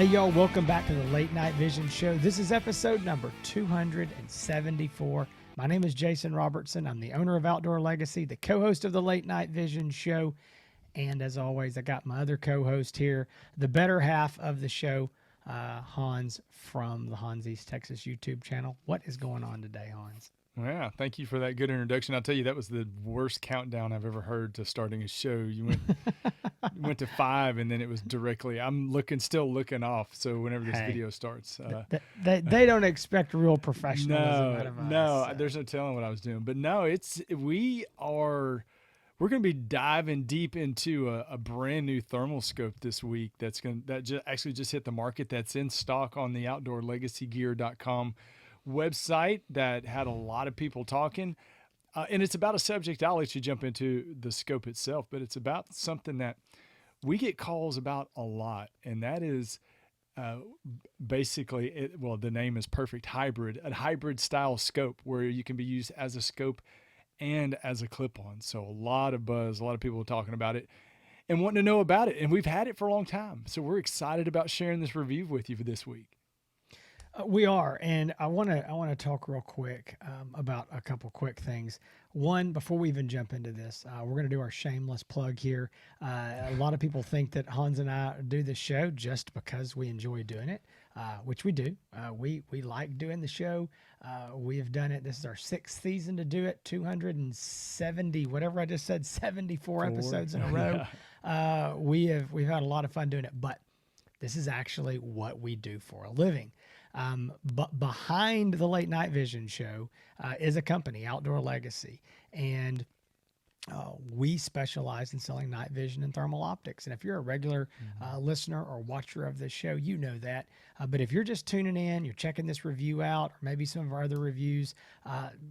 Hey y'all, welcome back to the Late Night Vision Show. This is episode number 274. My name is Jason Robertson. I'm the owner of Outdoor Legacy, the co-host of the Late Night Vision Show. And as always, I got my other co-host here, the better half of the show, Hans from the Hans East Texas YouTube channel. What is going on today, Hans? Yeah, thank you for that good introduction. I'll tell you, that was the worst countdown I've ever heard to starting a show. You went to 5, and then it was directly. I'm still looking off. So whenever this video starts, they don't expect real professionalism out of us. No, there's no telling what I was doing. But no, we're going to be diving deep into a brand new thermal scope this week. Actually just hit the market. That's in stock on the OutdoorLegacyGear.com website that had a lot of people talking. And it's about a subject. I'll let you jump into the scope itself, but it's about something that we get calls about a lot. And that is basically, the name is Perfect Hybrid, a hybrid style scope where you can be used as a scope and as a clip-on. So a lot of buzz, a lot of people talking about it and wanting to know about it. And we've had it for a long time. So we're excited about sharing this review with you for this week. We are, and I want to talk real quick about a couple quick things. One, before we even jump into this, we're going to do our shameless plug here. A lot of people think that Hans and I do this show just because we enjoy doing it, which we do. We like doing the show. We have done it. This is our 6th season to do it. 270, whatever I just said, 74 episodes in a row. We've had a lot of fun doing it, but this is actually what we do for a living. But behind the Late Night Vision Show is a company, Outdoor Legacy, and we specialize in selling night vision and thermal optics. And if you're a regular listener or watcher of this show, you know that. But if you're just tuning in, you're checking this review out, or maybe some of our other reviews,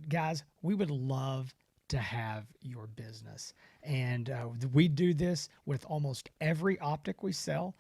guys, we would love to have your business. And we do this with almost every optic we sell.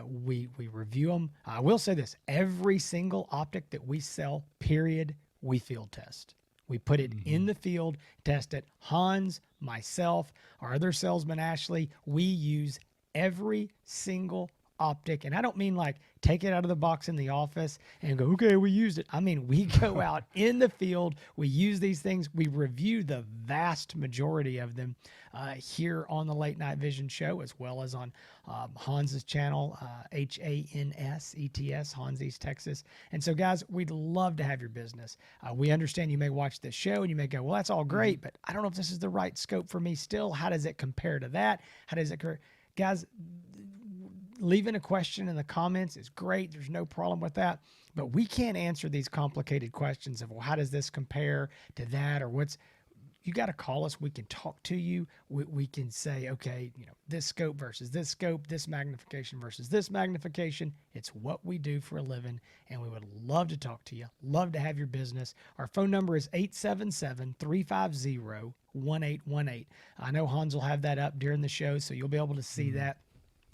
We review them. I will say this, every single optic that we sell, period, we field test. We put it in the field, test it. Hans, myself, our other salesman, Ashley, we use every single optic. And I don't mean like take it out of the box in the office and go, okay, we used it. I mean, we go out in the field, we use these things, we review the vast majority of them here on the Late Night Vision Show, as well as on Hans's channel, HANSETS, Hans East Texas. And so guys, we'd love to have your business. We understand you may watch this show and you may go, well, that's all great, but I don't know if this is the right scope for me still. How does it compare to that? How does it compare? Guys, leaving a question in the comments is great. There's no problem with that. But we can't answer these complicated questions of, well, how does this compare to that? Or you got to call us. We can talk to you. We can say, okay, this scope versus this scope, this magnification versus this magnification. It's what we do for a living. And we would love to talk to you. Love to have your business. Our phone number is 877-350-1818. I know Hans will have that up during the show, so you'll be able to see that.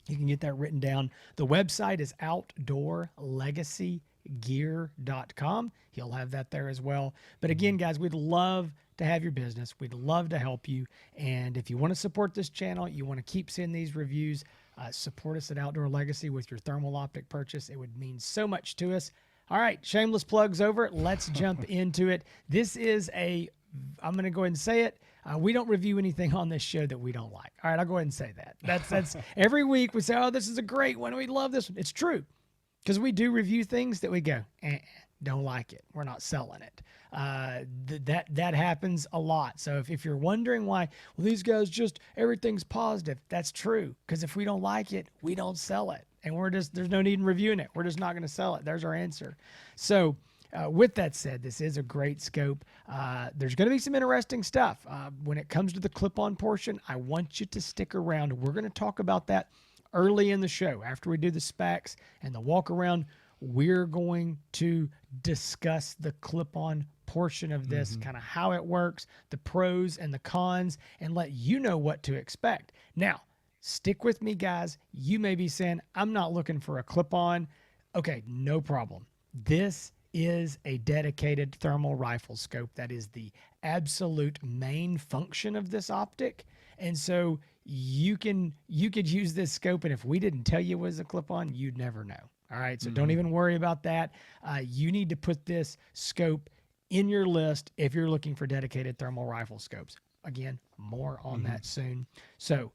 You can get that written down. The website is OutdoorLegacyGear.com. He'll have that there as well. But again, guys, we'd love to have your business. We'd love to help you. And if you want to support this channel, you want to keep seeing these reviews, support us at Outdoor Legacy with your thermal optic purchase. It would mean so much to us. All right, shameless plugs over. Let's jump into it. This is I'm going to go ahead and say it. We don't review anything on this show that we don't like. All right, I'll go ahead and say that. That's every week we say, oh, this is a great one. We love this one. It's true, because we do review things that we go, don't like it. We're not selling it. That happens a lot. So if you're wondering why, well, these guys just, everything's positive. That's true, because if we don't like it, we don't sell it. And there's no need in reviewing it. We're just not going to sell it. There's our answer. So with that said, this is a great scope. There's going to be some interesting stuff. When it comes to the clip-on portion, I want you to stick around. We're going to talk about that early in the show. After we do the specs and the walk-around, we're going to discuss the clip-on portion of this, kind of how it works, the pros and the cons, and let you know what to expect. Now, stick with me, guys. You may be saying, I'm not looking for a clip-on. Okay, no problem. This is a dedicated thermal rifle scope. That is the absolute main function of this optic. And so you could use this scope, and if we didn't tell you it was a clip-on, you'd never know. All right, so don't even worry about that. You need to put this scope in your list if you're looking for dedicated thermal rifle scopes. Again, more on that soon. So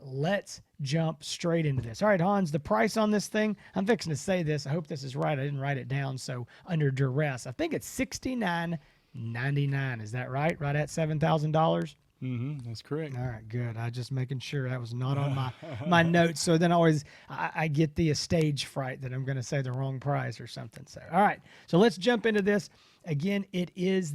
let's jump straight into this. All right, Hans, the price on this thing, I'm fixing to say this. I hope this is right. I didn't write it down, so under duress, I think it's $69.99. Is that right? Right at $7,000? That's correct. All right, good. I just making sure that was not on my notes. So then I get the stage fright that I'm going to say the wrong price or something. So all right, so let's jump into this. Again, it is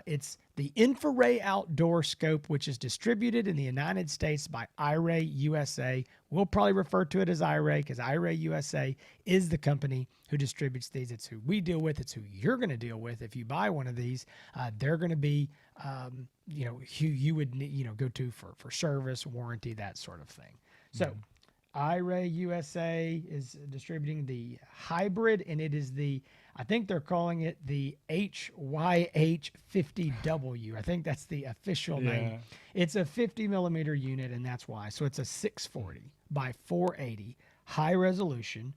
it's the InfiRay Outdoor scope, which is distributed in the United States by iRay USA. We'll probably refer to it as iRay because iRay USA is the company who distributes these. It's who we deal with. It's who you're going to deal with if you buy one of these. They're going to be who you would go to for service, warranty, that sort of thing. So iRay USA is distributing the hybrid, and it is I think they're calling it the HYH50W. I think that's the official name. It's a 50 millimeter unit, and that's why. So it's a 640 by 480 high resolution,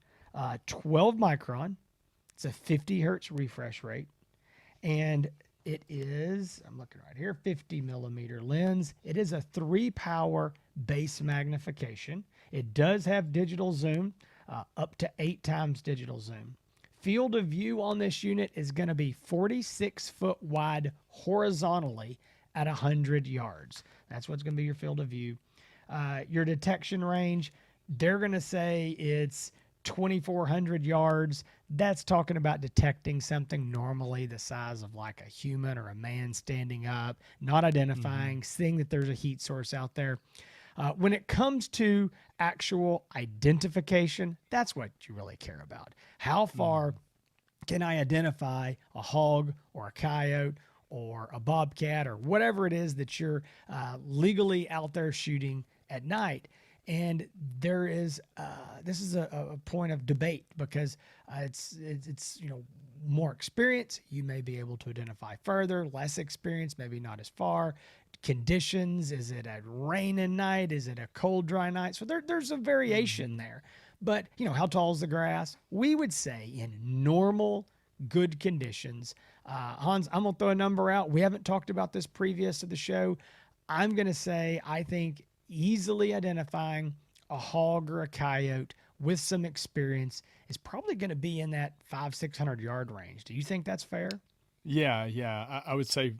12 micron. It's a 50 hertz refresh rate, and it is, I'm looking right here, 50 millimeter lens. It is a 3-power base magnification. It does have digital zoom, up to 8 times digital zoom. Field of view on this unit is going to be 46 foot wide horizontally at 100 yards. That's what's going to be your field of view. Your detection range, they're going to say it's 2,400 yards. That's talking about detecting something normally the size of like a human or a man standing up, not identifying, seeing that there's a heat source out there. When it comes to actual identification, that's what you really care about. How far can I identify a hog or a coyote or a bobcat or whatever it is that you're legally out there shooting at night? And there is this is a point of debate because it's more experience, you may be able to identify further. Less experience, maybe not as far. Conditions, is it a rain and night? Is it a cold, dry night? So there's a variation there. But, how tall is the grass? We would say in normal, good conditions. Hans, I'm going to throw a number out. We haven't talked about this previous to the show. I'm going to say I think easily identifying a hog or a coyote with some experience is probably going to be in that 500-600 yard range. Do you think that's fair? Yeah. I would say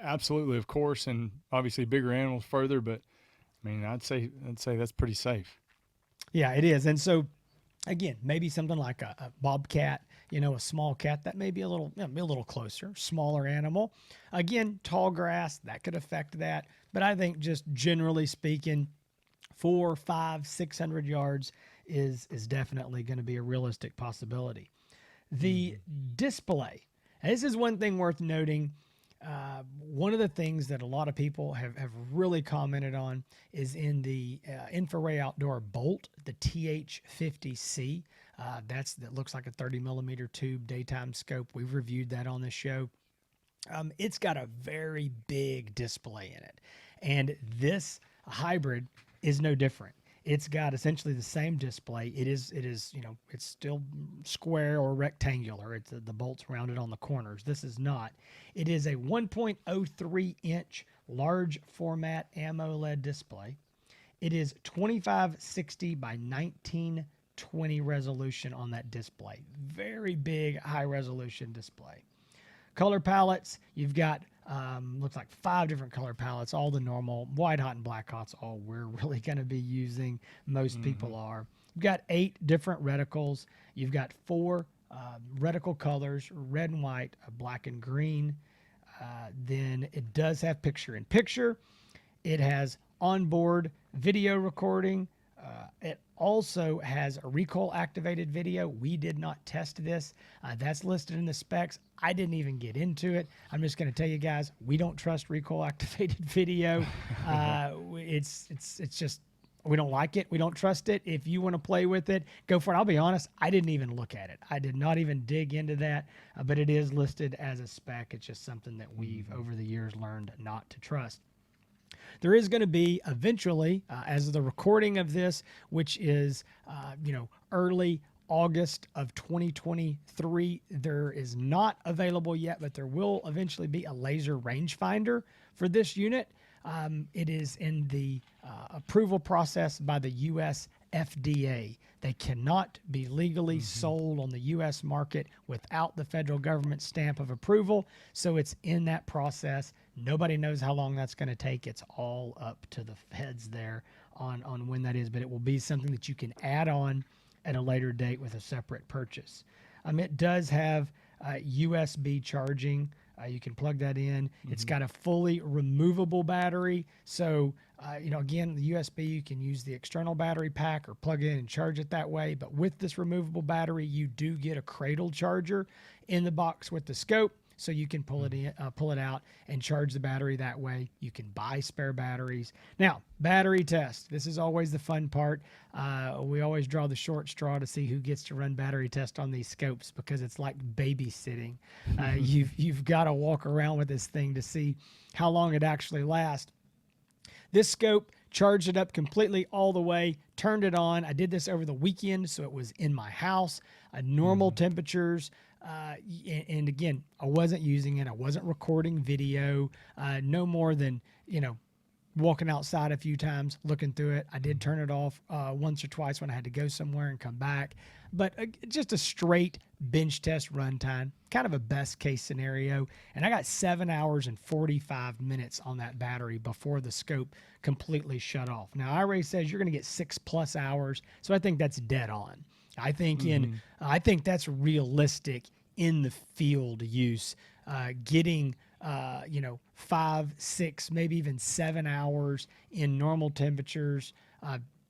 absolutely, of course, and obviously bigger animals further, but I mean, I'd say that's pretty safe. Yeah, it is. And so, again, maybe something like a bobcat, a small cat that may be a little closer, smaller animal. Again, tall grass, that could affect that. But I think just generally speaking, 400, 500, 600 yards is definitely going to be a realistic possibility. The display. This is one thing worth noting. One of the things that a lot of people have really commented on is in the InfiRay Outdoor Bolt, the TH50C. That looks like a 30 millimeter tube daytime scope. We've reviewed that on the show. It's got a very big display in it. And this hybrid is no different. It's got essentially the same display. It is, it's still square or rectangular. It's the bolts rounded on the corners. This is not. It is a 1.03 inch large format AMOLED display. It is 2560 by 1920 resolution on that display. Very big, high resolution display. Color palettes, you've got looks like 5 different color palettes, all the normal white hot and black hot's all we're really going to be using. Most people are. You've got 8 different reticles. You've got 4 reticle colors, red and white, black and green. Then it does have picture in picture. It has onboard video recording. It also has a recoil activated video. We did not test this. That's listed in the specs. I didn't even get into it. I'm just going to tell you guys, we don't trust recoil activated video. It's just, we don't like it. We don't trust it. If you want to play with it, go for it. I'll be honest, I didn't even look at it. I did not even dig into that, but it is listed as a spec. It's just something that we've over the years learned not to trust. There is going to be eventually, as of the recording of this, which is, early August of 2023. There is not available yet, but there will eventually be a laser rangefinder for this unit. It is in the approval process by the U.S. FDA. They cannot be legally sold on the U.S. market without the federal government stamp of approval. So it's in that process. Nobody knows how long that's going to take. It's all up to the feds there on when that is, but it will be something that you can add on at a later date with a separate purchase. It does have USB charging. You can plug that in. It's got a fully removable battery. So, again, the USB, you can use the external battery pack or plug it in and charge it that way. But with this removable battery, you do get a cradle charger in the box with the scope. So you can pull it out and charge the battery that way. You can buy spare batteries. Now, battery test. This is always the fun part. We always draw the short straw to see who gets to run battery test on these scopes because it's like babysitting. You've got to walk around with this thing to see how long it actually lasts. This scope charged it up completely all the way, turned it on. I did this over the weekend, so it was in my house, normal temperatures. And again, I wasn't using it. I wasn't recording video, no more than, walking outside a few times, looking through it. I did turn it off once or twice when I had to go somewhere and come back. But just a straight bench test runtime, kind of a best case scenario. And I got 7 hours and 45 minutes on that battery before the scope completely shut off. Now, iRay says you're going to get 6+ hours. So I think that's dead on. I think I think that's realistic in the field use, getting 5, 6, maybe even 7 hours in normal temperatures,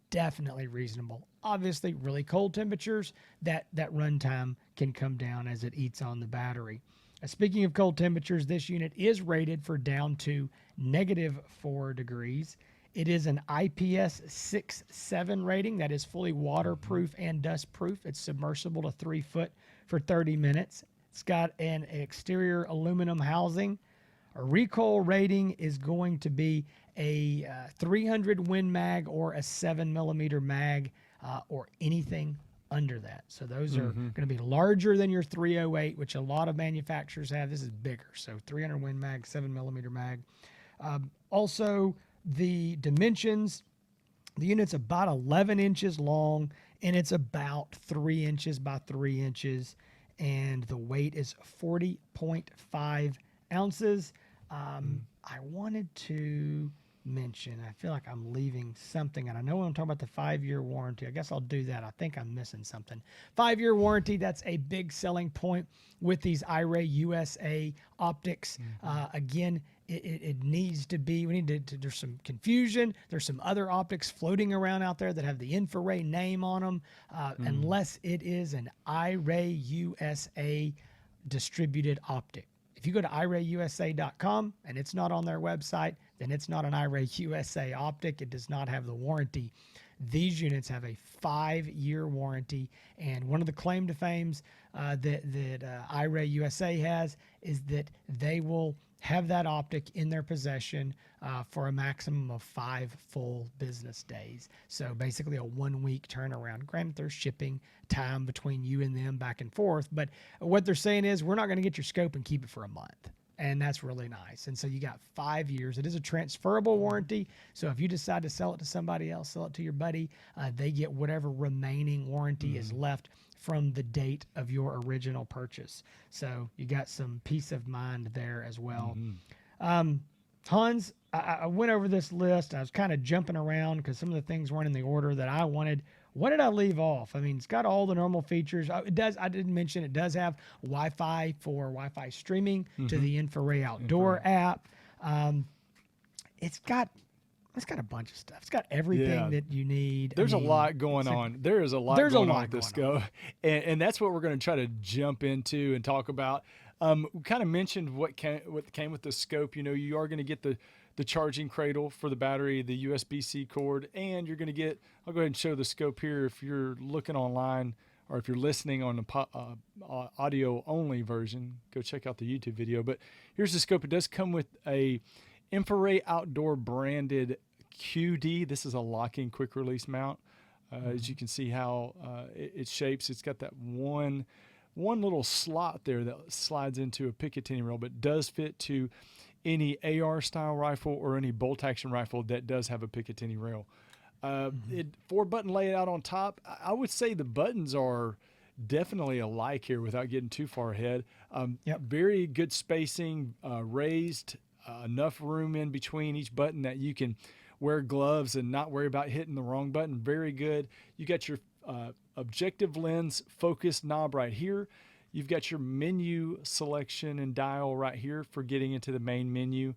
definitely reasonable. Obviously, really cold temperatures, that runtime can come down as it eats on the battery. Speaking of cold temperatures, this unit is rated for down to -4 degrees. It is an IPS 6-7 rating that is fully waterproof and dustproof. It's submersible to 3 foot for 30 minutes. It's got an exterior aluminum housing. A recoil rating is going to be a 300 Win Mag or a 7mm mag or anything under that. So those are going to be larger than your 308, which a lot of manufacturers have. This is bigger. So 300 Win Mag, 7mm mag. Also, the dimensions, the unit's about 11 inches long and it's about 3 inches by 3 inches. And the weight is 40.5 ounces. I wanted to mention, I feel like I'm leaving something, and I know when I'm talking about the 5-year warranty, I guess I'll do that. I think I'm missing something. 5-year warranty, that's a big selling point with these iRay USA optics. Again, it needs to be, there's some confusion. There's some other optics floating around out there that have the InfiRay name on them, unless it is an iRay USA distributed optic. If you go to irayusa.com and it's not on their website, then it's not an iRay USA optic. It does not have the warranty. These units have a 5-year warranty, and one of the claim to fames that iRay USA has is that they will have that optic in their possession for a maximum of 5 full business days. So basically a 1-week turnaround. Granted, there's shipping time between you and them back and forth, but what they're saying is we're not going to get your scope and keep it for a month. And that's really nice. And so you got 5 years. It is a transferable warranty. So if you decide to sell it to somebody else, sell it to your buddy, they get whatever remaining warranty is left from the date of your original purchase. So you got some peace of mind there as well. Hans, I went over this list. I was kind of jumping around because some of the things weren't in the order that I wanted. What did I leave off? I mean, it's got all the normal features. It does. I didn't mention it does have Wi-Fi for Wi-Fi streaming to the InfiRay Outdoor app. It's got a bunch of stuff. It's got everything that you need. There's a lot going on. There is a lot going on with this scope. And that's what we're going to try to jump into and talk about. We kind of mentioned what came with the scope. You are going to get the charging cradle for the battery, the USB-C cord, and you're going to get, I'll go ahead and show the scope here if you're looking online or if you're listening on the audio-only version, go check out the YouTube video. But here's the scope. It does come with a InfiRay Outdoor branded QD. This is a locking quick release mount. As you can see how it shapes. It's got that one little slot there that slides into a Picatinny rail, but does fit to any AR style rifle or any bolt action rifle that does have a Picatinny rail. 4-button layout on top. I would say the buttons are definitely alike here without getting too far ahead. Very good spacing, raised, enough room in between each button that you can wear gloves and not worry about hitting the wrong button. Very good. You got your objective lens focus knob right here. You've got your menu selection and dial right here for getting into the main menu.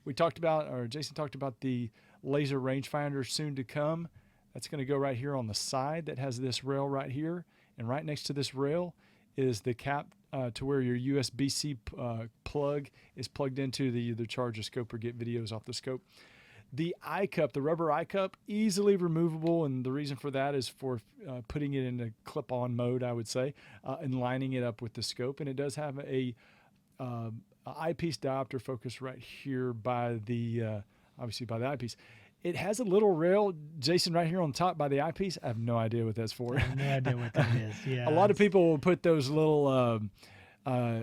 Jason talked about the laser rangefinder soon to come. That's going to go right here on the side that has this rail right here. And right next to this rail is the cap to where your USB-C plug is plugged into to either charge a scope or get videos off the scope. The eye cup, the rubber eye cup, easily removable, and the reason for that is for putting it in a clip-on mode, I would say, and lining it up with the scope. And it does have a eyepiece diopter focus right here by the obviously by the eyepiece. It has a little rail, Jason, right here on top by the eyepiece. I have no idea what that's for. I have no idea what that is. Yeah, a lot of people will put those little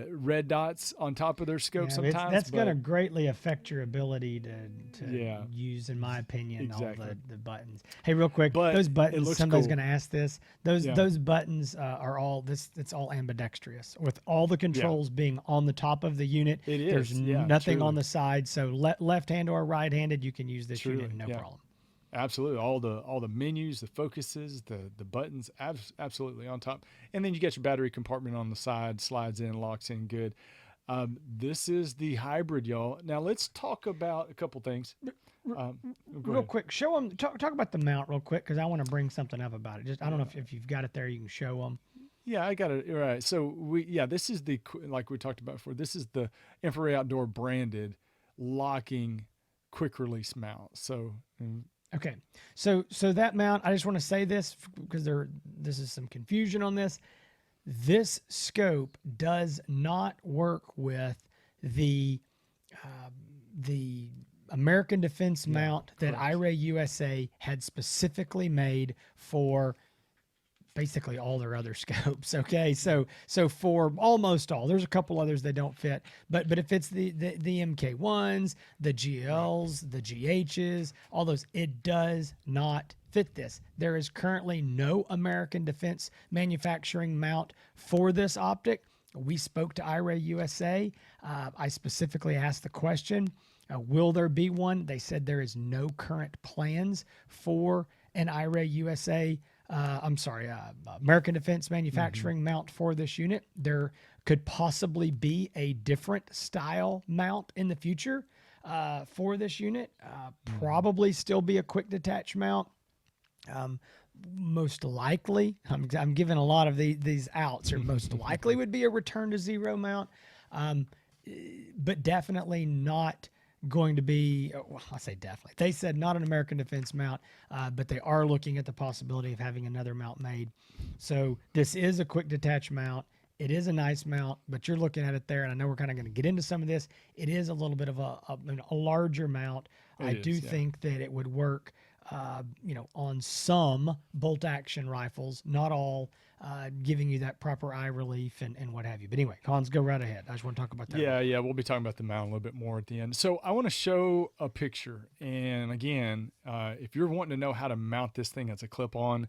red dots on top of their scope sometimes. That's going to greatly affect your ability to use, in my opinion, all the buttons. Hey, real quick, those buttons, somebody's going to ask this. Those buttons are all this. It's all ambidextrous with all the controls being on the top of the unit. There's nothing on the side. So left-handed or right-handed, you can use this unit, no problem. Absolutely. All the menus, the focuses, the buttons, absolutely on top. And then you get your battery compartment on the side, slides in, locks in good. This is the hybrid, y'all. Now let's talk about a couple things. Real quick, show them, talk about the mount real quick, because I want to bring something up about it. I don't know if you've got it there, you can show them. Yeah, I got it. All right. So this is like we talked about before, this is the InfiRay Outdoor branded locking quick release mount. So, okay, so that mount, I just want to say this because this is some confusion on this. This scope does not work with the American Defense mount that iRay USA had specifically made for basically all their other scopes. Okay, so for almost all, there's a couple others that don't fit, but if it's the MK1s, the GLs, the GHs, all those, it does not fit this. There is currently no American Defense manufacturing mount for this optic. We spoke to iRay USA. I specifically asked the question, will there be one? They said there is no current plans for an iRay USA American Defense manufacturing mount for this unit. There could possibly be a different style mount in the future for this unit. Probably still be a quick detach mount. Most likely, I'm giving a lot of these outs, or most likely would be a return to zero mount, but definitely not going to be, well, I say definitely. They said not an American Defense mount, but they are looking at the possibility of having another mount made. So this is a quick detach mount. It is a nice mount, but you're looking at it there, and I know we're kind of going to get into some of this. It is a little bit of a larger mount. I do think that it would work, on some bolt action rifles, not all, giving you that proper eye relief and what have you. But anyway, Hans, go right ahead. I just want to talk about that. Yeah, we'll be talking about the mount a little bit more at the end. So I want to show a picture. And again, if you're wanting to know how to mount this thing as a clip-on,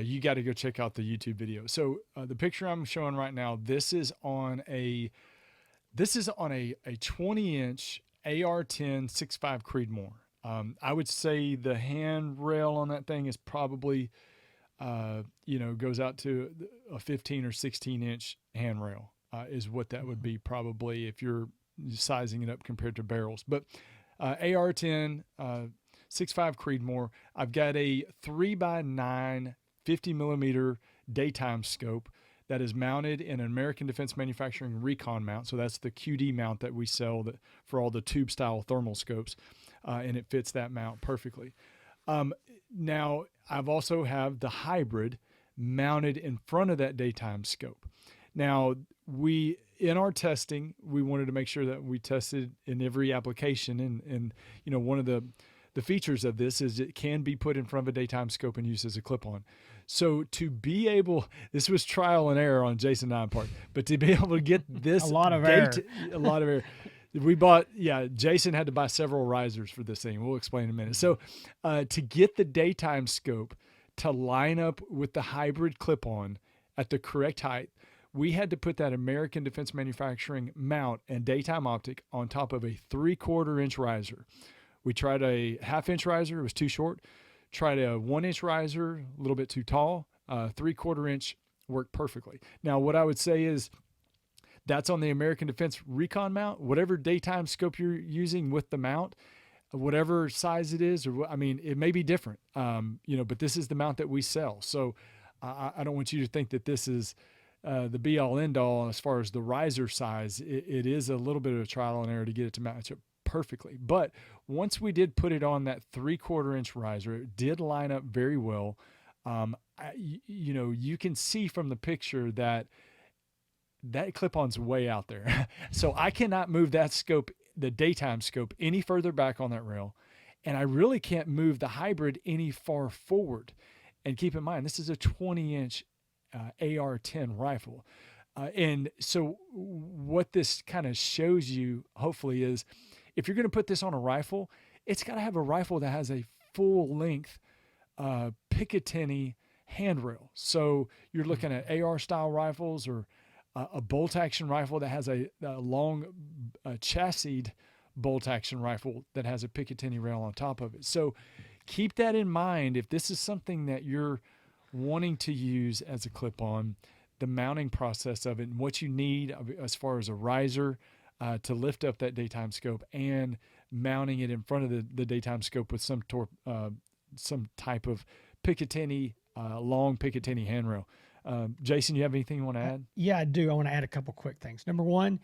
you got to go check out the YouTube video. So the picture I'm showing right now, this is on a 20-inch AR-10 6.5 Creedmoor. I would say the handrail on that thing is probably, goes out to a 15 or 16-inch handrail is what that would be probably if you're sizing it up compared to barrels. But AR-10, 6.5 Creedmoor. I've got a 3x9 50 millimeter daytime scope that is mounted in an American Defense Manufacturing Recon mount. So that's the QD mount that we sell for all the tube style thermal scopes. And it fits that mount perfectly. Now I've also have the hybrid mounted in front of that daytime scope. Now in our testing, we wanted to make sure that we tested in every application. And one of the the features of this is it can be put in front of a daytime scope and used as a clip-on. So to be able, this was trial and error on Jason and I's part, but to be able to get this A lot of error. a lot of error. We bought, Jason had to buy several risers for this thing. We'll explain in a minute. So to get the daytime scope to line up with the hybrid clip-on at the correct height, we had to put that American Defense Manufacturing mount and daytime optic on top of a 3/4 inch riser. We tried a 1/2 inch riser, it was too short. Tried a 1 inch riser, a little bit too tall. 3/4 inch worked perfectly. Now, what I would say is that's on the American Defense Recon mount. Whatever daytime scope you're using with the mount, whatever size it is, or I mean, it may be different, but this is the mount that we sell. So I don't want you to think that this is the be all end all as far as the riser size. It is a little bit of a trial and error to get it to match up perfectly. But once we did put it on that 3/4 inch riser, it did line up very well. You can see from the picture that clip-on's way out there. So I cannot move that scope, the daytime scope, any further back on that rail. And I really can't move the hybrid any far forward. And keep in mind, this is a 20-inch AR-10 rifle. And so what this kind of shows you, hopefully, is if you're going to put this on a rifle, it's got to have a rifle that has a full-length Picatinny handrail. So you're looking at AR-style rifles or a bolt-action rifle that has a long chassised bolt-action rifle that has a Picatinny rail on top of it. So keep that in mind if this is something that you're wanting to use as a clip-on, the mounting process of it and what you need as far as a riser to lift up that daytime scope and mounting it in front of the daytime scope with some type of Picatinny, long Picatinny handrail. Jason, you have anything you want to add? Yeah, I do. I want to add a couple quick things. Number one,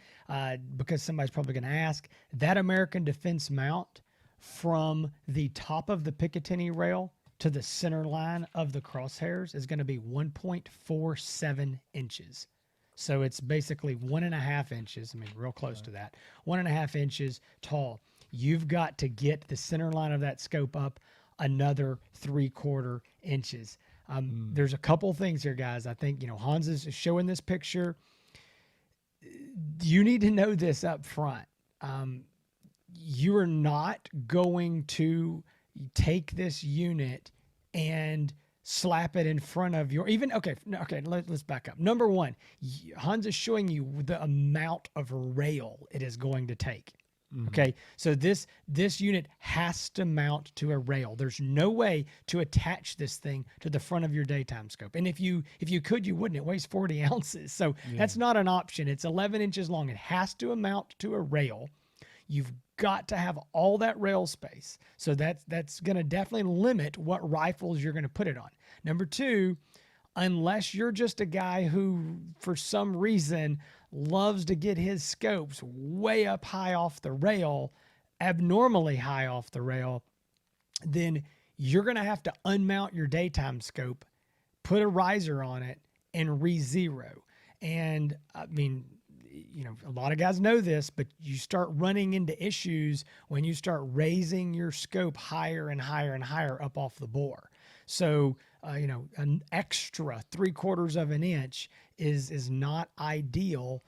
because somebody's probably going to ask, that American Defense mount from the top of the Picatinny rail to the center line of the crosshairs is going to be 1.47 inches. So it's basically 1.5 inches. I mean, real close to that. 1.5 inches tall. You've got to get the center line of that scope up another 3/4 inches. There's a couple things here, guys. I think, Hans is showing this picture. You need to know this up front. You are not going to take this unit and slap it in front of your, let's back up. Number one, Hans is showing you the amount of rail it is going to take. Mm-hmm. Okay, so this unit has to mount to a rail. There's no way to attach this thing to the front of your daytime scope. And if you could, you wouldn't. It weighs 40 ounces. So that's not an option. It's 11 inches long. It has to mount to a rail. You've got to have all that rail space. So that's going to definitely limit what rifles you're going to put it on. Number two, unless you're just a guy who, for some reason, loves to get his scopes way up high off the rail, abnormally high off the rail, then you're going to have to unmount your daytime scope, put a riser on it, and re-zero. And I mean, a lot of guys know this, but you start running into issues when you start raising your scope higher and higher and higher up off the bore. So, an extra 3/4 of an inch is not ideal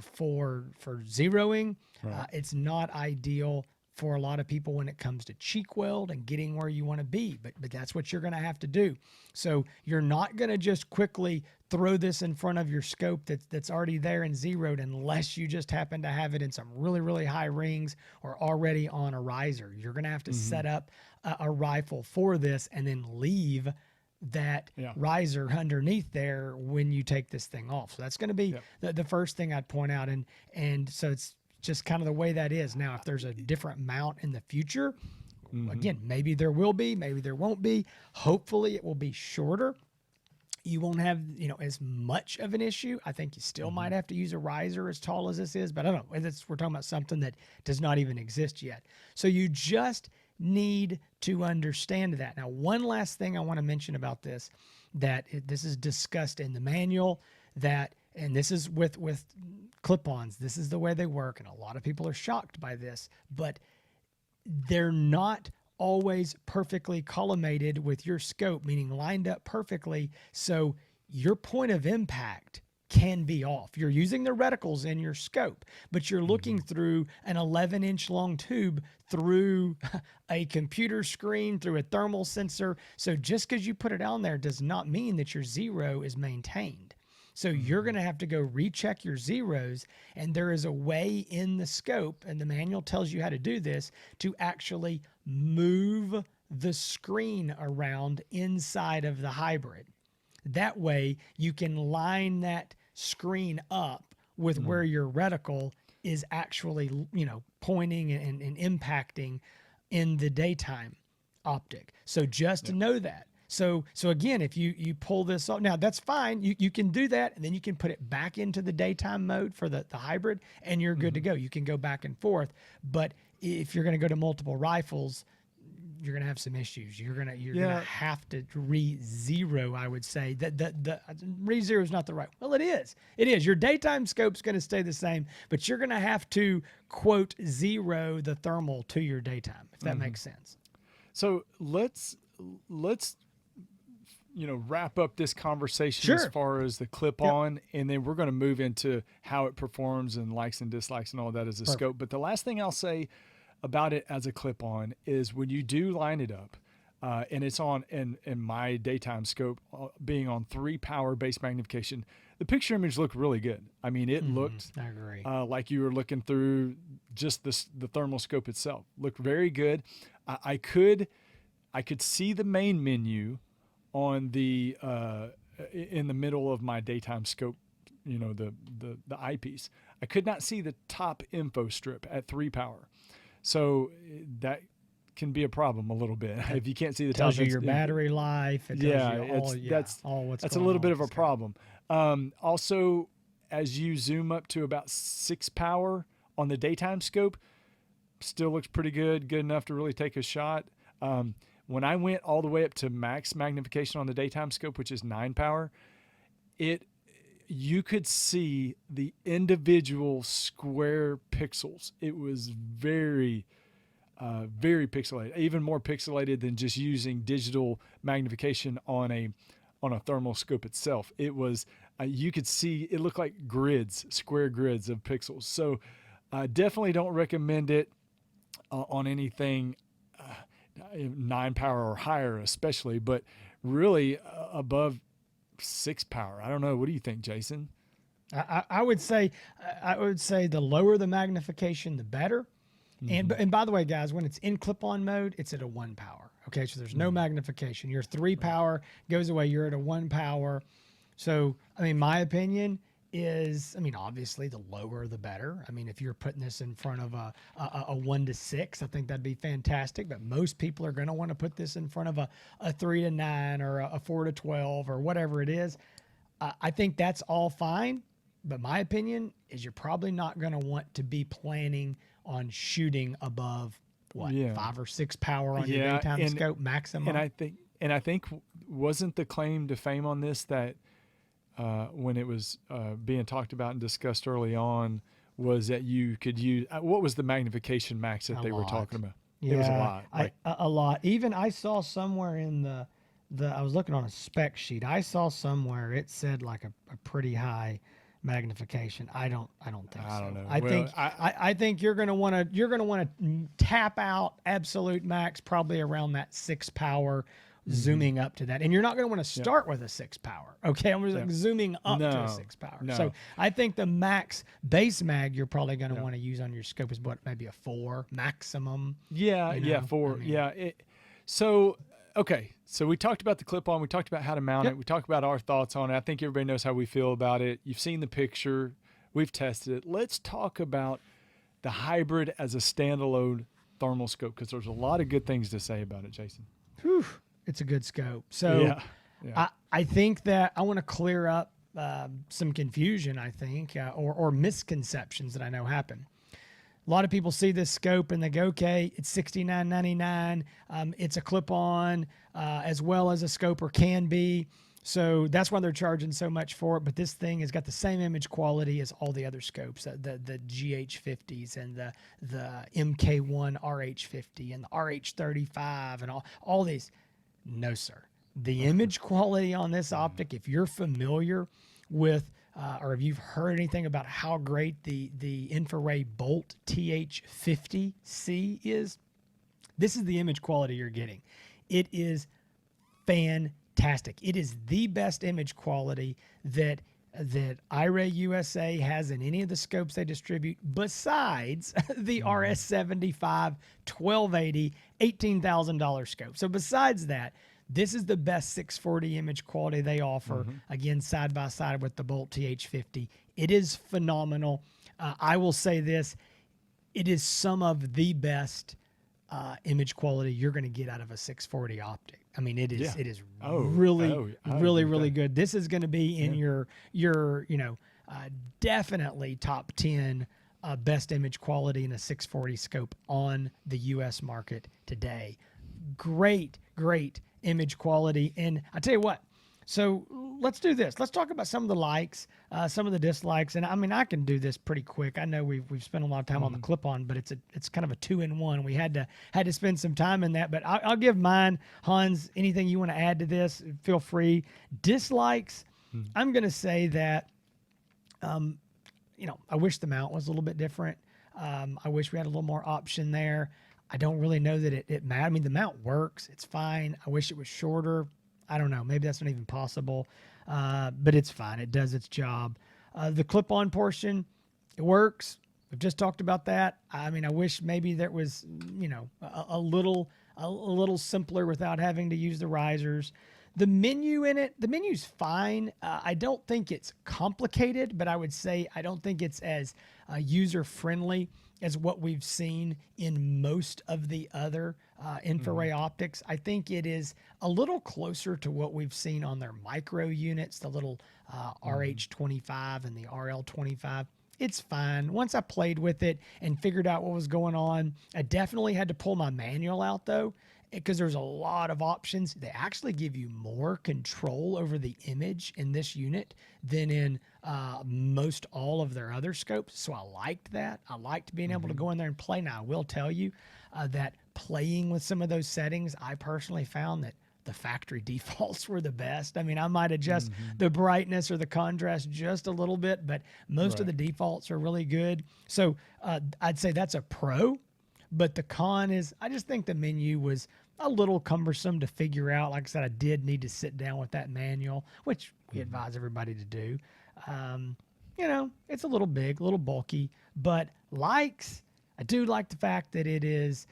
for zeroing. Right. It's not ideal for a lot of people when it comes to cheek weld and getting where you want to be, but that's what you're going to have to do. So you're not going to just quickly throw this in front of your scope that's already there and zeroed unless you just happen to have it in some really, really high rings or already on a riser. You're going to have to set up a rifle for this and then leave that riser underneath there when you take this thing off. So that's going to be the first thing I'd point out. And so it's just kind of the way that is. Now, if there's a different mount in the future, again, maybe there will be, maybe there won't be. Hopefully it will be shorter. You won't have, as much of an issue. I think you still might have to use a riser as tall as this is, but I don't know. We're talking about something that does not even exist yet. So you just need to understand that. Now, one last thing I want to mention about this, this is discussed in the manual, and this is with clip-ons, this is the way they work, and a lot of people are shocked by this, but they're not always perfectly collimated with your scope, meaning lined up perfectly. So your point of impact can be off. You're using the reticles in your scope, but you're looking through an 11-inch long tube through a computer screen, through a thermal sensor. So just because you put it on there does not mean that your zero is maintained. So you're going to have to go recheck your zeros, and there is a way in the scope, and the manual tells you how to do this, to actually move the screen around inside of the hybrid. That way you can line that screen up with where your reticle is actually, pointing and impacting in the daytime optic. So just to know that. So again, if you pull this off, now that's fine. You can do that, and then you can put it back into the daytime mode for the hybrid, and you're good to go. You can go back and forth. But if you're going to go to multiple rifles, you're going to have some issues. You're going to have to re-zero, I would say. The re-zero is not the right. Well, it is. It is. Your daytime scope's going to stay the same, but you're going to have to, quote, zero the thermal to your daytime, if that makes sense. So let's wrap up this conversation as far as the clip-on, and then we're going to move into how it performs and likes and dislikes and all that as a scope. But the last thing I'll say about it as a clip-on is when you do line it up, and it's on in my daytime scope being on 3 power base magnification, the picture image looked really good. I mean, it looked I agree. like you were looking through just the thermal scope itself. Looked very good. I could see the main menu on the in the middle of my daytime scope, the eyepiece. I could not see the top info strip at 3 power. So that can be a problem a little bit if you can't see the tells top. You your battery life. It tells you that's a little bit of a problem. Also, as you zoom up to about 6 power on the daytime scope, still looks pretty good enough to really take a shot. When I went all the way up to max magnification on the daytime scope, which is 9 power, you could see the individual square pixels. It was very, very pixelated, even more pixelated than just using digital magnification on a thermal scope itself. It was, you could see, it looked like square grids of pixels. So definitely don't recommend it on anything 9 power or higher, especially, but really above 6 power. I don't know. What do you think, Jason? I would say the lower the magnification, the better. And by the way, guys, when it's in clip-on mode, it's at a 1 power. Okay, so there's no magnification. Your 3 power goes away. You're at a 1 power. So, I mean, my opinion is, obviously the lower the better. If you're putting this in front of a 1 to 6, I think that'd be fantastic. But most people are going to want to put this in front of a 3 to 9 or a 4 to 12 or whatever it is. I think that's all fine. But my opinion is you're probably not going to want to be planning on shooting above 5 or 6 power on your daytime scope maximum. And I think wasn't the claim to fame on this that when it was being talked about and discussed early on was that you could use, what was the magnification max that they were talking about? Yeah, it was a lot. A lot. Even I saw somewhere in I was looking on a spec sheet. I saw somewhere it said like a pretty high magnification. I don't think so. I don't know. I think you're going to want to tap out absolute max probably around that 6 power. Zooming up to that, and you're not going to want to start with a 6 power. Okay, I'm just like zooming up to a 6 power. No. So I think the max base mag you're probably going to want to use on your scope is maybe a 4 maximum. 4. So we talked about the clip-on. We talked about how to mount it. We talked about our thoughts on it. I think everybody knows how we feel about it. You've seen the picture. We've tested it. Let's talk about the hybrid as a standalone thermal scope because there's a lot of good things to say about it, Jason. Whew. It's a good scope. So I think that I want to clear up some confusion, I think, or misconceptions that I know happen. A lot of people see this scope and they go, okay, it's $69.99. It's a clip-on as well as a scope, or can be. So that's why they're charging so much for it. But this thing has got the same image quality as all the other scopes, the GH50s and the MK1 RH50 and the RH35 and all these. No, sir. The image quality on this optic, if you're familiar with or if you've heard anything about how great the InfiRay Bolt TH50C is, this is the image quality you're getting. It is fantastic. It is the best image quality that iRay USA has in any of the scopes they distribute, besides the RS75 1280 $18,000 scope. So besides that, this is the best 640 image quality they offer. Again, side by side with the Bolt TH50. It is phenomenal. I will say this: it is some of the best image quality you're going to get out of a 640 optic. I mean, it is really good. This is going to be in your definitely top 10 best image quality in a 640 scope on the U.S. market today. Great image quality. And I tell you what, so let's do this. Let's talk about some of the likes, some of the dislikes. And I mean, I can do this pretty quick. I know we've spent a lot of time on the clip-on, but it's kind of a 2-in-1. We had to spend some time in that, but I'll give mine. Hans, anything you want to add to this, feel free. Dislikes, I'm going to say that, I wish the mount was a little bit different. I wish we had a little more option there. I don't really know that it matters. I mean, the mount works. It's fine. I wish it was shorter. I don't know. Maybe that's not even possible. But it's fine. It does its job. The clip-on portion, it works. We've just talked about that. I mean, I wish maybe there was, a little simpler without having to use the risers. The menu in it, the menu's fine. I don't think it's complicated, but I would say I don't think it's as user-friendly as what we've seen in most of the other InfiRay optics. I think it is a little closer to what we've seen on their micro units, the little RH25 and the RL25. It's fine. Once I played with it and figured out what was going on, I definitely had to pull my manual out though, because there's a lot of options. They actually give you more control over the image in this unit than in most all of their other scopes. So I liked that. I liked being able to go in there and play. Now, I will tell you that playing with some of those settings, I personally found that the factory defaults were the best. I mean, I might adjust the brightness or the contrast just a little bit, but most of the defaults are really good. So I'd say that's a pro. But the con is, I just think the menu was a little cumbersome to figure out. Like I said, I did need to sit down with that manual, which we advise everybody to do. It's a little big, a little bulky, but likes, I do like the fact that it is,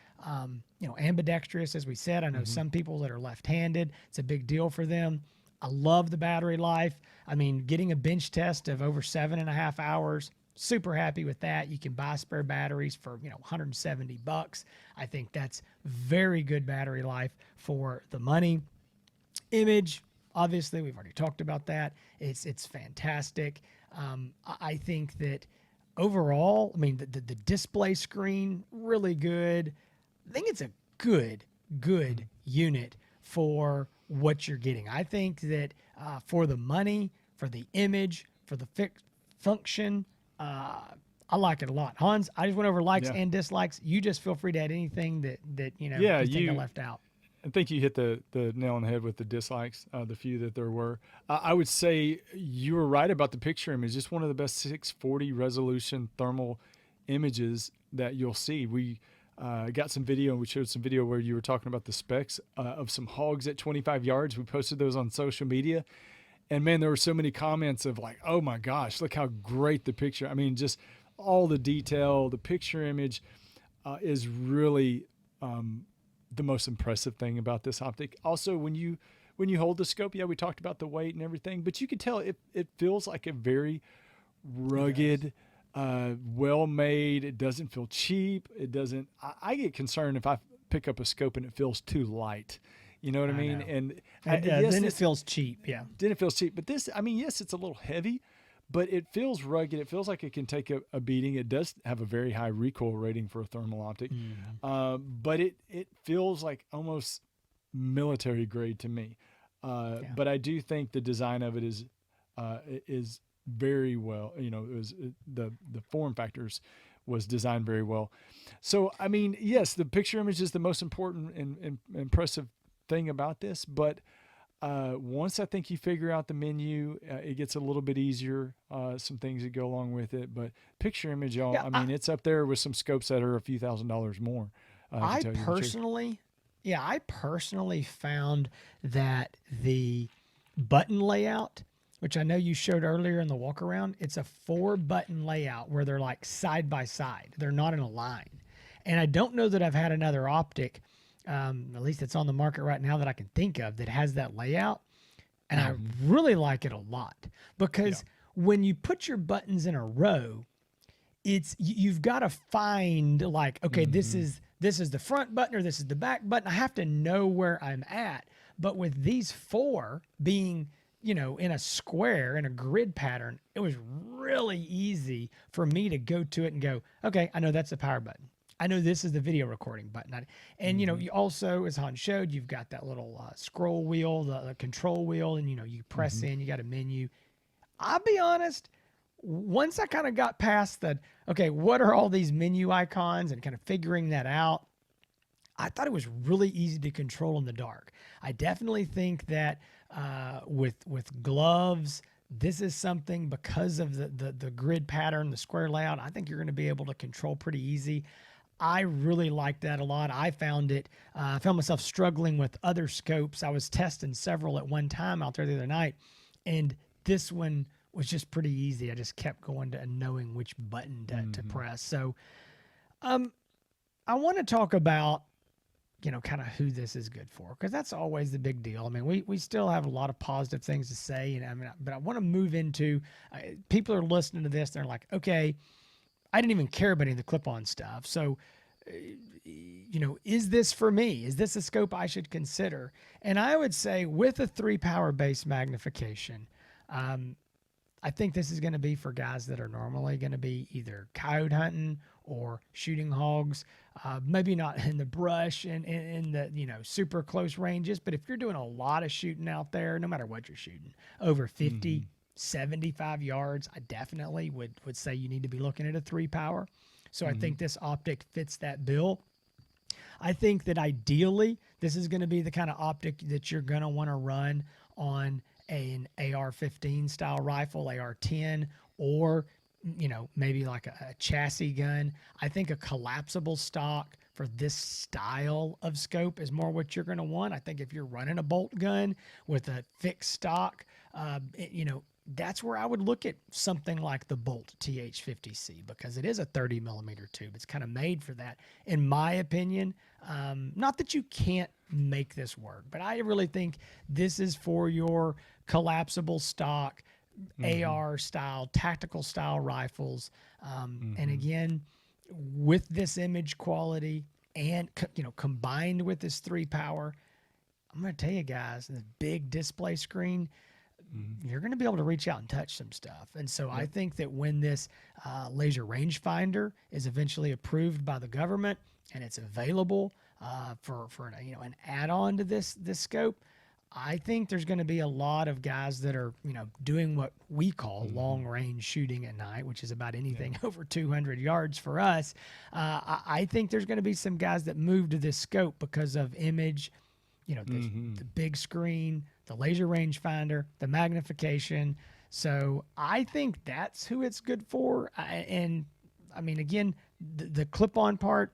ambidextrous. As we said, I know some people that are left-handed, it's a big deal for them. I love the battery life. I mean, getting a bench test of over 7.5 hours, super happy with that. You can buy spare batteries for, $170. I think that's very good battery life for the money. Image, obviously, we've already talked about that. It's fantastic. I think that overall, I mean, the display screen, really good. I think it's a good unit for what you're getting. I think that for the money, for the image, for the function, I like it a lot. Hans, I just went over likes and dislikes. You just feel free to add anything that you think I left out. I think you hit the nail on the head with the dislikes, the few that there were. I would say you were right about the picture image. It's one of the best 640 resolution thermal images that you'll see. We got some video, and we showed some video where you were talking about the specs of some hogs at 25 yards. We posted those on social media. And man, there were so many comments of like, oh my gosh, look how great the picture. I mean, just all the detail, the picture image is really the most impressive thing about this optic. Also, when you hold the scope, we talked about the weight and everything, but you can tell it feels like a very rugged, well-made. It doesn't feel cheap. It doesn't, I get concerned if I pick up a scope and it feels too light. You know what I mean? And yes, then it feels cheap. Yeah. Then it feels cheap. But this, I mean, yes, it's a little heavy, but it feels rugged. It feels like it can take a beating. It does have a very high recoil rating for a thermal optic. But it feels like almost military grade to me. Yeah. But I do think the design of it is very well. It was the form factors was designed very well. So I mean, yes, the picture image is the most important and impressive thing about this, but once I think you figure out the menu, it gets a little bit easier. Some things that go along with it, but picture image, y'all. Yeah. I mean, it's up there with some scopes that are a few $1,000s more. To I tell you the truth. personally, yeah, I personally found that the button layout, which I know you showed earlier in the walk around, it's a 4 button layout where they're like side by side. They're not in a line. And I don't know that I've had another optic, at least it's on the market right now that I can think of that has that layout. And I really like it a lot Yeah. because when you put your buttons in a row, you've got to find like, okay, Mm-hmm. this is the front button or this is the back button. I have to know where I'm at. But with these 4 being, in a square in a grid pattern, it was really easy for me to go to it and go, okay, I know that's the power button. I know this is the video recording button. And Mm-hmm. you also, as Han showed, you've got that little scroll wheel, the control wheel, and you press Mm-hmm. in, you got a menu. I'll be honest, once I kind of got past the, okay, what are all these menu icons and kind of figuring that out, I thought it was really easy to control in the dark. I definitely think that with gloves, this is something because of the grid pattern, the square layout. I think you're going to be able to control pretty easy. I really liked that a lot. I found it. I found myself struggling with other scopes. I was testing several at one time out there the other night, and this one was just pretty easy. I just kept going to knowing which button to Mm-hmm. press. So, I want to talk about kind of who this is good for, because that's always the big deal. I mean, we still have a lot of positive things to say, and I mean, but I want to move into people are listening to this. They're like, okay, I didn't even care about any of the clip-on stuff. So, is this for me? Is this a scope I should consider? And I would say with a 3 power base magnification, I think this is going to be for guys that are normally going to be either coyote hunting or shooting hogs. Maybe not in the brush and in the super close ranges, but if you're doing a lot of shooting out there, no matter what you're shooting, over Mm-hmm. 50, 75 yards, I definitely would say you need to be looking at a 3 power. So I Mm-hmm. think this optic fits that bill. I think that ideally, this is going to be the kind of optic that you're going to want to run on an AR-15 style rifle, AR-10, or maybe like a chassis gun. I think a collapsible stock for this style of scope is more what you're going to want. I think if you're running a bolt gun with a fixed stock, that's where I would look at something like the Bolt TH50C, because it is a 30 millimeter tube. It's kind of made for that, in my opinion. Not that you can't make this work, but I really think this is for your collapsible stock Mm-hmm. AR style, tactical style rifles. And Mm-hmm. again, with this image quality and combined with this 3 power, I'm going to tell you guys, this big display screen, Mm-hmm. you're going to be able to reach out and touch some stuff. And so I Yep. think that when this laser rangefinder is eventually approved by the government and it's available for an add-on to this scope, I think there's going to be a lot of guys that are doing what we call Mm-hmm. long range shooting at night, which is about Yeah. anything over 200 yards for us. I think there's going to be some guys that move to this scope because of image, Mm-hmm. the big screen, the laser rangefinder, the magnification. So I think that's who it's good for. And I mean, again, the clip-on part,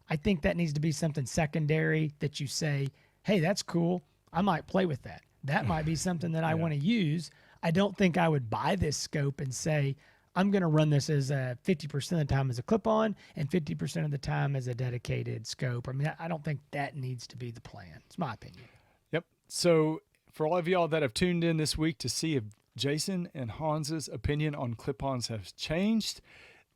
I think that needs to be something secondary that you say, hey, that's cool. I might play with that. That might be something that I Yeah. want to use. I don't think I would buy this scope and say, I'm going to run this as a 50% of the time as a clip on and 50% of the time as a dedicated scope. I mean, I don't think that needs to be the plan. It's my opinion. Yep. So for all of y'all that have tuned in this week to see if Jason and Hans's opinion on clip-ons has changed,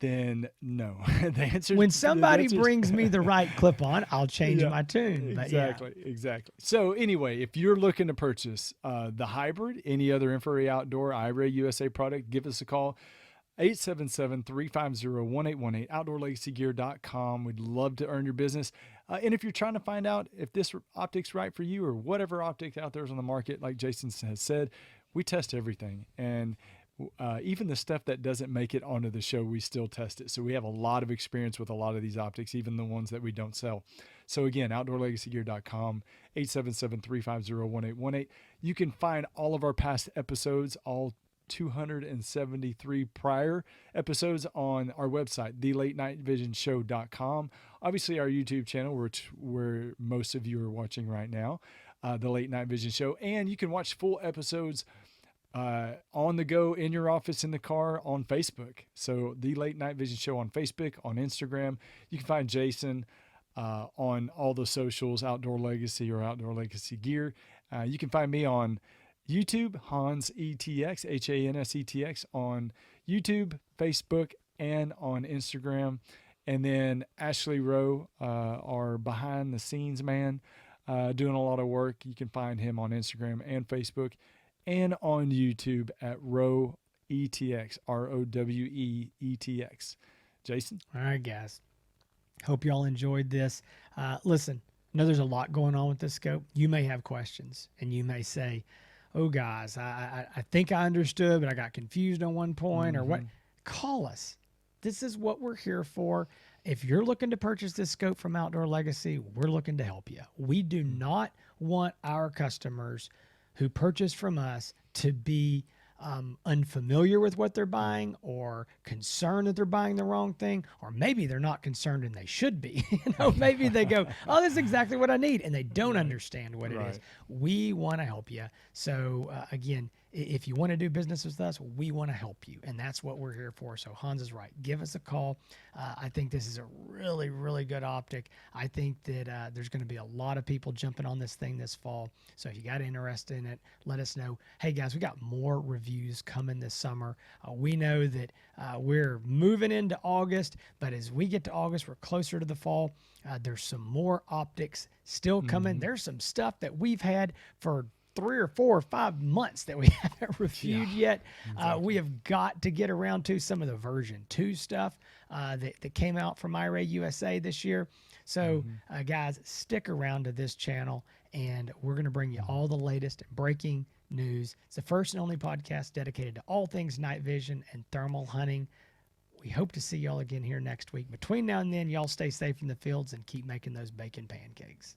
then no. When The somebody answer's brings me the right clip on, I'll change yeah, my tune. But yeah, exactly. So anyway, if you're looking to purchase the hybrid, any other InfiRay Outdoor, iRay USA product, give us a call. 877-350-1818, outdoorlegacygear.com. We'd love to earn your business. And if you're trying to find out if this optic's right for you or whatever optic out there is on the market, like Jason has said, we test everything. And even the stuff that doesn't make it onto the show, we still test it. So we have a lot of experience with a lot of these optics, even the ones that we don't sell. So again, outdoorlegacygear.com, 877-350-1818. You can find all of our past episodes, all 273 prior episodes on our website, thelatenightVisionShow.com. Obviously, our YouTube channel, where most of you are watching right now, The Late Night Vision Show. And you can watch full episodes on the go, in your office, in the car, on Facebook. So The Late Night Vision Show on Facebook, on Instagram. You can find Jason on all the socials, Outdoor Legacy or Outdoor Legacy Gear. You can find me on YouTube, Hans ETX, HANSETX, on YouTube, Facebook, and on Instagram. And then Ashley Rowe, our behind the scenes man, doing a lot of work. You can find him on Instagram and Facebook and on YouTube at Rowe ETX, ROWEETX. Jason? All right, guys. Hope y'all enjoyed this. Listen, I know there's a lot going on with this scope. You may have questions, and you may say, oh, guys, I think I understood, but I got confused on one point or what. Call us. This is what we're here for. If you're looking to purchase this scope from Outdoor Legacy, we're looking to help you. We do not want our customers who purchase from us to be unfamiliar with what they're buying or concerned that they're buying the wrong thing, or maybe they're not concerned and they should be. Maybe they go, oh, this is exactly what I need, and they don't understand what it is. We want to help you. So again, if you want to do business with us, we want to help you, and that's what we're here for. So Hans is right. Give us a call. I think this is a really, really good optic. I think that there's going to be a lot of people jumping on this thing this fall. So if you got interested in it, let us know. Hey, guys, we got more reviews coming this summer. We know that we're moving into August, but as we get to August, we're closer to the fall. There's some more optics still coming. There's some stuff that we've had for 3 or 4 or 5 months that we haven't reviewed yet. Exactly. We have got to get around to some of the version 2 stuff that came out from iRay USA this year. So guys, stick around to this channel, and we're going to bring you all the latest breaking news. It's the first and only podcast dedicated to all things night vision and thermal hunting. We hope to see y'all again here next week. Between now and then, y'all stay safe in the fields and keep making those bacon pancakes.